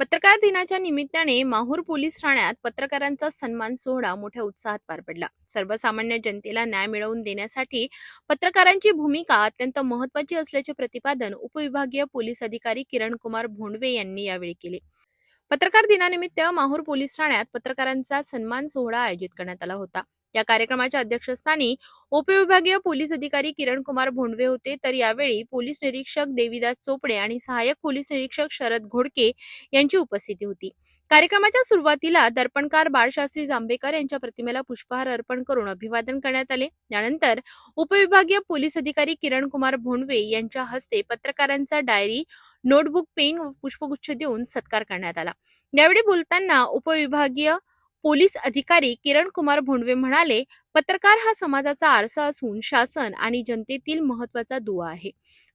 पत्रकार दिनाच्या निमित्ताने माहूर पोलीस ठाण्यात पत्रकारांचा सन्मान सोहळा मोठ्या उत्साहात पार पडला। सर्वसामान्य जनतेला न्याय मिळवून देण्यासाठी पत्रकारांची भूमिका अत्यंत महत्त्वाची असल्याचे प्रतिपादन उपविभागीय पोलीस अधिकारी किरण कुमार भोंडवे यांनी यावेळी केले। पत्रकार दिनानिमित्त माहूर पोलीस ठाण्यात पत्रकारांचा सन्मान सोहळा आयोजित करण्यात आला होता। या कार्यक्रमाच्या अध्यक्षस्थानी उपविभागीय पोलीस अधिकारी किरण कुमार भोंडवे होते, तर यावेळी पोलीस निरीक्षक देवीदास चोपडे आणि सहाय्यक पोलीस निरीक्षक शरद घोडके यांची उपस्थिती होती। कार्यक्रमाच्या सुरुवातीला दर्पणकार बाळशास्त्री जांभेकर यांच्या प्रतिमेला पुष्पहार अर्पण करून अभिवादन करण्यात आले। त्यानंतर उपविभागीय पोलीस अधिकारी किरण कुमार भोंडवे यांच्या हस्ते पत्रकारांचा डायरी, नोटबुक, पेन व पुष्पगुच्छ देऊन सत्कार करण्यात आला। यावेळी बोलताना उपविभागीय पोलीस अधिकारी किरण कुमार भोंडवे म्हणाले, पत्रकार हा समाजाचा आरसा असून शासन आणि जनतेतील महत्त्वाचा दुवा आहे।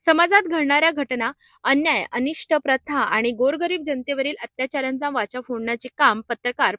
समाजात घडणाऱ्या घटना, अन्याय, अनिष्ट प्रथा आणि गोरगरीब जनतेवरील अत्याचारांचा वाचा फोडण्याचे काम पत्रकार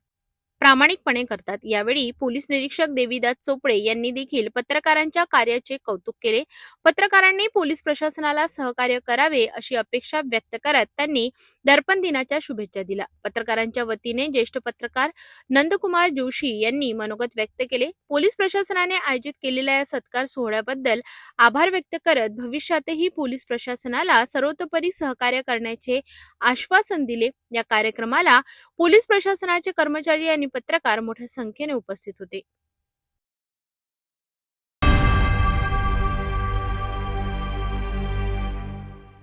प्रामाणिकपणे करतात। यावेळी पोलीस निरीक्षक देवीदास चोपडे यांनी देखील पत्रकारांच्या कार्याचे कौतुक केले। पत्रकारांनी पोलीस प्रशासनाला सहकार्य करावे अशी अपेक्षा व्यक्त करत त्यांनी दर्पण दिनाच्या शुभेच्छा दिल्या। पत्रकारांच्या वतीने ज्येष्ठ पत्रकार नंदकुमार जोशी यांनी मनोगत व्यक्त केले। पोलीस प्रशासनाने आयोजित केलेल्या या सत्कार सोहळ्याबद्दल आभार व्यक्त करत भविष्यातही पोलीस प्रशासनाला सर्वतोपरी सहकार्य करण्याचे आश्वासन दिले। या कार्यक्रमाला पोलीस प्रशासनाचे कर्मचारी आणि पत्रकार मोठ्या संख्येने उपस्थित होते।